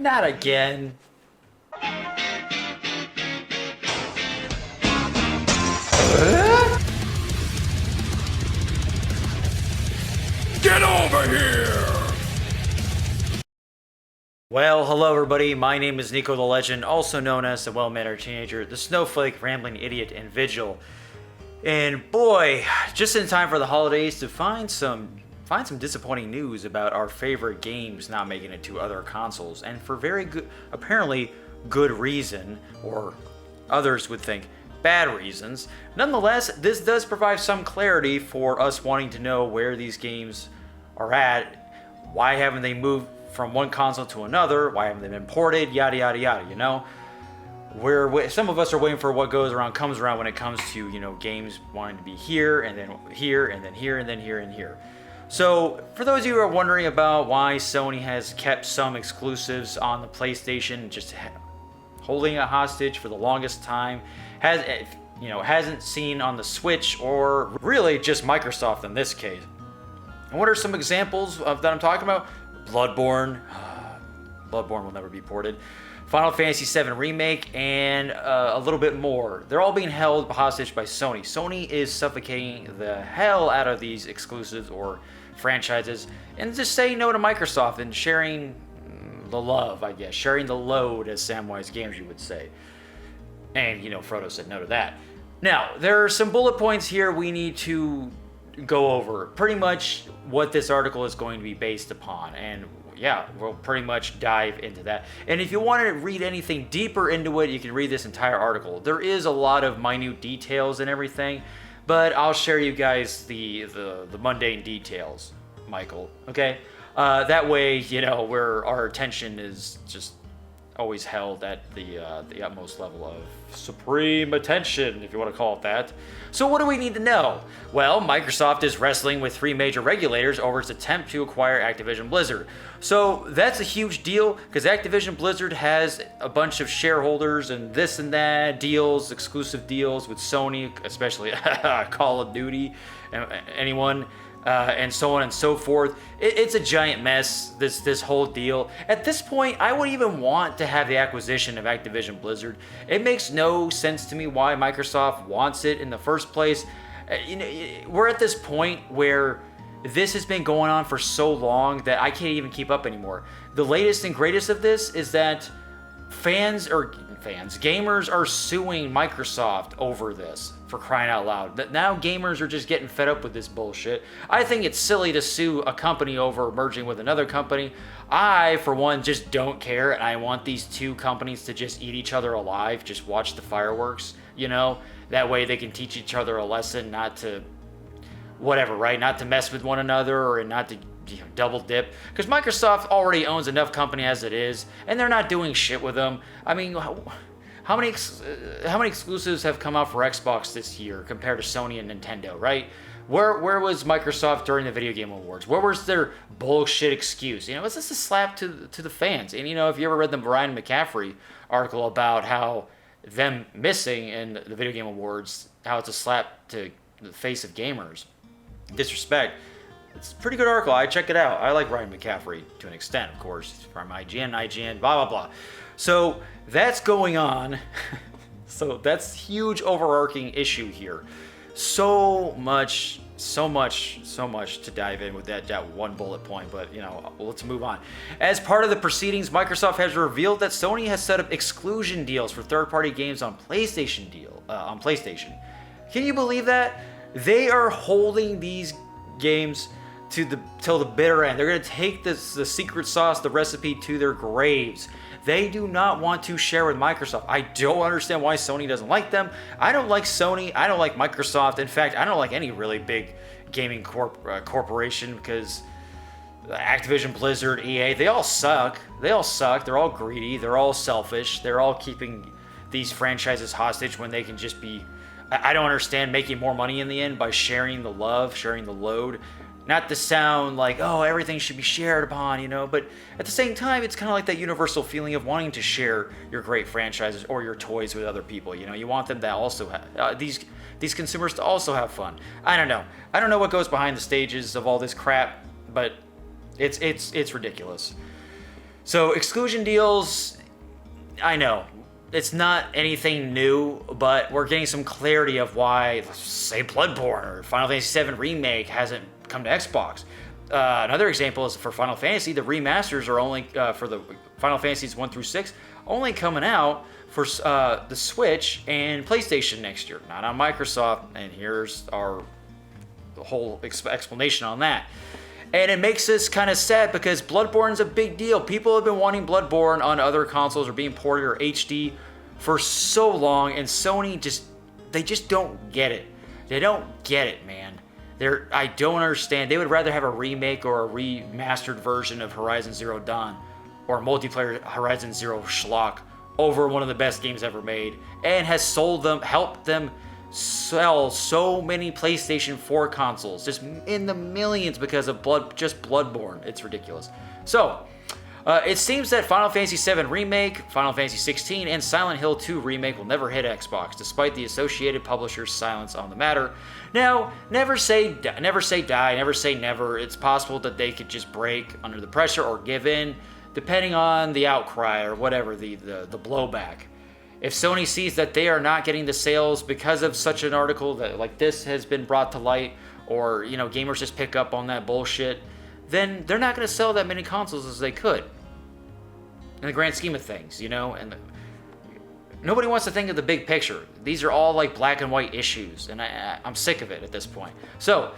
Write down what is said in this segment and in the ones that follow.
Not again. Get over here! Well, hello everybody, my name is NikoTheLegend, also known as the well-mannered teenager, the snowflake, rambling idiot, and vigil. And boy, just in time for the holidays to find some disappointing news about our favorite games not making it to other consoles, and for very good, apparently good reason, or others would think bad reasons. Nonetheless, this does provide some clarity for us wanting to know where these games are at, why haven't they moved from one console to another, why haven't they been ported, yada yada yada, you know? Some of us are waiting for what goes around comes around when it comes to, you know, games wanting to be here, and then here, and then here, and then here, and here. So, for those of you who are wondering about why Sony has kept some exclusives on the PlayStation, just holding it hostage for the longest time, hasn't seen on the Switch, or really just Microsoft in this case. And what are some examples of that I'm talking about? Bloodborne. Bloodborne will never be ported. Final Fantasy VII Remake, and a little bit more. They're all being held hostage by Sony. Sony is suffocating the hell out of these exclusives or franchises, and just saying no to Microsoft and sharing the love, I guess. Sharing the load, as Samwise Gamgee would say. And, you know, Frodo said no to that. Now, there are some bullet points here we need to go over. Pretty much what this article is going to be based upon. And yeah, we'll pretty much dive into that. And if you want to read anything deeper into it, you can read this entire article. There is a lot of minute details and everything, but I'll share you guys the mundane details, Michael. Okay? That way, you know, where our attention is just always held at the utmost level of supreme attention, if you want to call it that. So what do we need to know? Well, Microsoft is wrestling with 3 major regulators over its attempt to acquire Activision Blizzard. So that's a huge deal, because Activision Blizzard has a bunch of shareholders and this and that, deals, exclusive deals with Sony, especially Call of Duty, anyone, and so on and so forth. It's a giant mess, this whole deal. At this point, I wouldn't even want to have the acquisition of Activision Blizzard. It makes no sense to me why Microsoft wants it in the first place. You know, we're at this point where this has been going on for so long that I can't even keep up anymore. The latest and greatest of this is that gamers are suing Microsoft over this, for crying out loud. That now gamers are just getting fed up with this bullshit. I think it's silly to sue a company over merging with another company. I, for one, just don't care, and I want these two companies to just eat each other alive, just watch the fireworks, you know? That way they can teach each other a lesson, not to, whatever, right? Not to mess with one another, or not to, you know, double dip, because Microsoft already owns enough company as it is, and they're not doing shit with them. I mean, how many exclusives have come out for Xbox this year compared to Sony and Nintendo, right? Where was Microsoft during the Video Game Awards? Where was their bullshit excuse? You know, it's just a slap to the fans. And, you know, if you ever read the Brian McCaffrey article about how them missing in the Video Game Awards, how it's a slap to the face of gamers, disrespect, it's a pretty good article. I check it out. I like Ryan McCaffrey to an extent, of course, from IGN, blah, blah, blah. So that's going on. So that's huge overarching issue here. So much to dive in with that one bullet point, but, you know, let's move on. As part of the proceedings, Microsoft has revealed that Sony has set up exclusion deals for third-party games on PlayStation. Can you believe that? They are holding these games till the bitter end. They're going to take the secret sauce, the recipe, to their graves. They do not want to share with Microsoft. I don't understand why Sony doesn't like them. I don't like Sony. I don't like Microsoft. In fact, I don't like any really big gaming corporation, because Activision, Blizzard, EA, they all suck. They're all greedy. They're all selfish. They're all keeping these franchises hostage when they can just be, I don't understand, making more money in the end by sharing the love, sharing the load. Not to sound like, oh, everything should be shared upon, you know, but at the same time, it's kind of like that universal feeling of wanting to share your great franchises or your toys with other people. You know, you want them to also have, these consumers to also have fun. I don't know. I don't know what goes behind the stages of all this crap, but it's ridiculous. So exclusion deals, I know, it's not anything new, but we're getting some clarity of why, let's say, Bloodborne or Final Fantasy VII Remake hasn't come to Xbox. Another example is for Final Fantasy, the remasters are only, for the Final Fantasies 1 through 6, only coming out for the Switch and PlayStation next year, not on Microsoft, and here's our whole explanation on that. And it makes us kind of sad because Bloodborne's a big deal. People have been wanting Bloodborne on other consoles or being ported or HD for so long, and Sony they just don't get it. They don't get it, man. I don't understand. They would rather have a remake or a remastered version of Horizon Zero Dawn or multiplayer Horizon Zero schlock over one of the best games ever made, and has helped them sell so many PlayStation 4 consoles, just in the millions because of Bloodborne. It's ridiculous. So, it seems that Final Fantasy VII Remake, Final Fantasy XVI, and Silent Hill 2 Remake will never hit Xbox, despite the associated publisher's silence on the matter. Now, never say die, never say never. It's possible that they could just break under the pressure or give in, depending on the outcry or whatever, the blowback. If Sony sees that they are not getting the sales because of such an article that like this has been brought to light, or gamers just pick up on that bullshit, then they're not going to sell that many consoles as they could. In the grand scheme of things, and nobody wants to think of the big picture. These are all like black and white issues, and I'm sick of it at this point. So,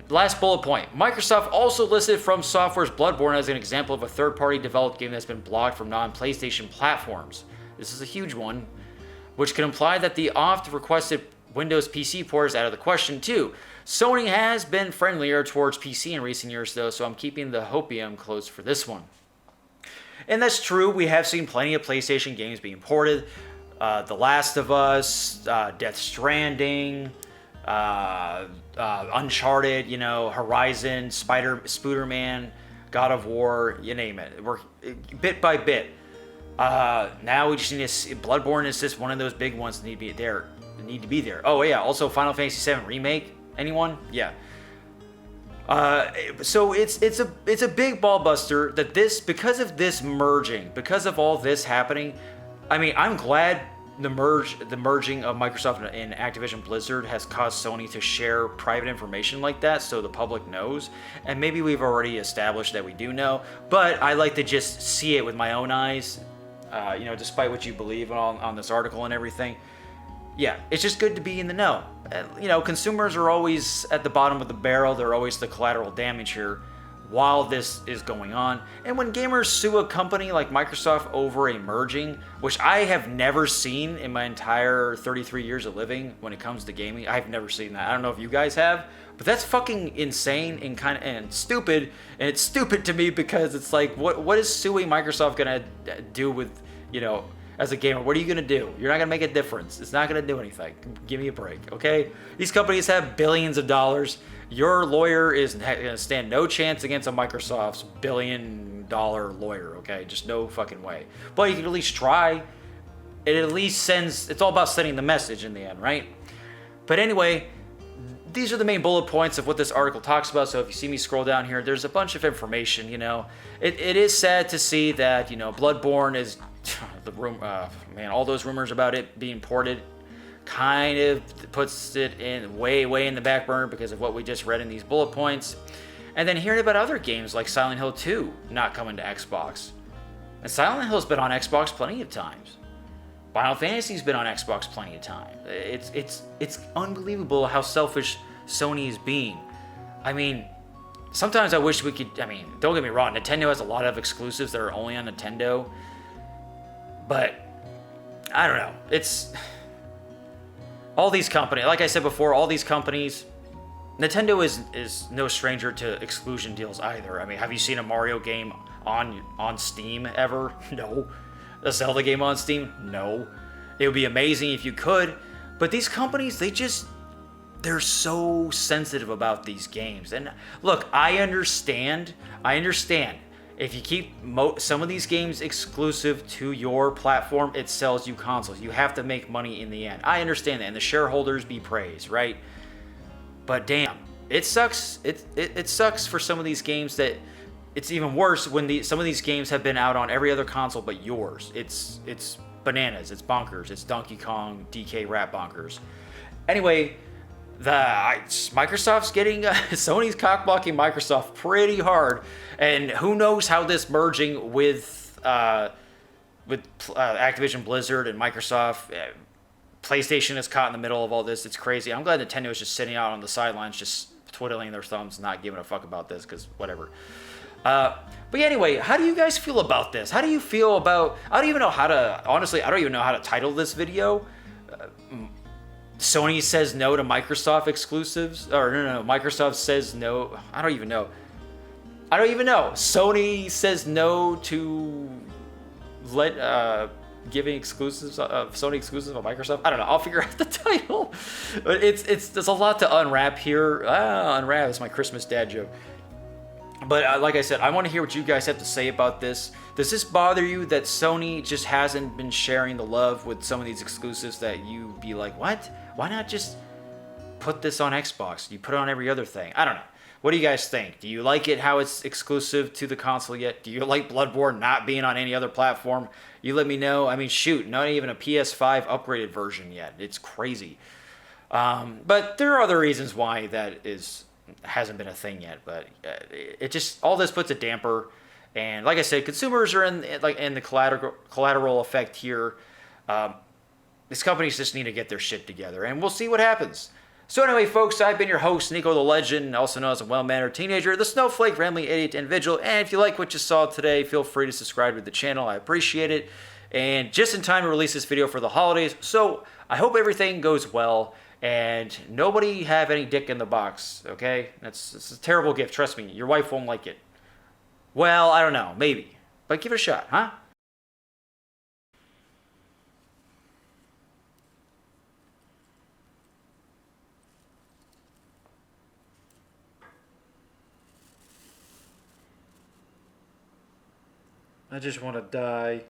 last bullet point. Microsoft also listed From Software's Bloodborne as an example of a third-party developed game that's been blocked from non-PlayStation platforms. This is a huge one, which could imply that the oft-requested Windows PC port is out of the question too. Sony has been friendlier towards PC in recent years though, so I'm keeping the hopium close for this one. And that's true, we have seen plenty of PlayStation games being ported. The Last of Us, Death Stranding, Uncharted, Horizon, Spider-Man, God of War, you name it. We're bit by bit. Now we just need to see, Bloodborne is just one of those big ones that need to be there. Oh yeah, also Final Fantasy VII Remake. Anyone? Yeah. So it's a big ball buster that because of this merging, because of all this happening. I mean, I'm glad the merging of Microsoft and Activision Blizzard has caused Sony to share private information like that so the public knows. And maybe we've already established that we do know, but I like to just see it with my own eyes. Despite what you believe on this article and everything. Yeah, it's just good to be in the know. Consumers are always at the bottom of the barrel. They're always the collateral damage here while this is going on. And when gamers sue a company like Microsoft over a merging, which I have never seen in my entire 33 years of living when it comes to gaming, I've never seen that. I don't know if you guys have, but that's fucking insane and stupid. And it's stupid to me because it's like, what is suing Microsoft gonna do with, as a gamer? What are you gonna do? You're not gonna make a difference. It's not gonna do anything. Give me a break, okay? These companies have billions of dollars. Your lawyer is gonna stand no chance against a Microsoft's billion-dollar lawyer, okay? Just no fucking way. But you can at least try. It at least sends. It's all about sending the message in the end, right? But anyway, these are the main bullet points of what this article talks about. So if you see me scroll down here, there's a bunch of information. It is sad to see that Bloodborne is all those rumors about it being ported kind of puts it in way in the back burner because of what we just read in these bullet points. And then hearing about other games like Silent Hill 2 not coming to Xbox. And Silent Hill's been on Xbox plenty of times. Final Fantasy's been on Xbox plenty of times. It's unbelievable how selfish Sony is being. I mean, sometimes I wish we could. I mean, don't get me wrong. Nintendo has a lot of exclusives that are only on Nintendo. But I don't know. It's all these companies. Like I said before, all these companies. Nintendo is no stranger to exclusion deals either. I mean, have you seen a Mario game on Steam ever? No. A Zelda game on Steam? No. It would be amazing if you could, but these companies, they're so sensitive about these games. And look, I understand. If you keep some of these games exclusive to your platform, it sells you consoles. You have to make money in the end. I understand that, and the shareholders be praised, right? But damn, it sucks. It sucks for some of these games that it's even worse when some of these games have been out on every other console but yours. It's bananas. It's bonkers. It's Donkey Kong DK rat bonkers. Anyway, Microsoft's getting Sony's cockblocking Microsoft pretty hard, and who knows how this merging with Activision Blizzard and Microsoft. PlayStation is caught in the middle of all this. It's crazy. I'm glad Nintendo is just sitting out on the sidelines, just twiddling their thumbs, not giving a fuck about this, because whatever. But yeah, anyway, how do you guys feel about this? How do you feel about... I don't even know how to title this video. Sony says no to Microsoft exclusives. Or no, Microsoft says no. I don't even know. Sony says no to giving exclusives of Sony exclusives on Microsoft. I don't know. I'll figure out the title. But there's a lot to unwrap here. Unwrap is my Christmas dad joke. But like I said, I want to hear what you guys have to say about this. Does this bother you that Sony just hasn't been sharing the love with some of these exclusives that you be like, what? Why not just put this on Xbox? You put it on every other thing. I don't know. What do you guys think? Do you like it how it's exclusive to the console yet? Do you like Bloodborne not being on any other platform? You let me know. I mean, shoot, not even a PS5 upgraded version yet. It's crazy. But there are other reasons why that hasn't been a thing yet. But it just, all this puts a damper. And like I said, consumers are in the collateral effect here. These companies just need to get their shit together, and we'll see what happens. So anyway, folks, I've been your host, NikoTheLegend, also known as a well-mannered teenager, the snowflake, rambling idiot, and vigil. And if you like what you saw today, feel free to subscribe to the channel. I appreciate it. And just in time to release this video for the holidays. So I hope everything goes well, and nobody have any dick in the box, okay? It's a terrible gift, trust me. Your wife won't like it. Well, I don't know, maybe. But give it a shot, huh? I just want to die.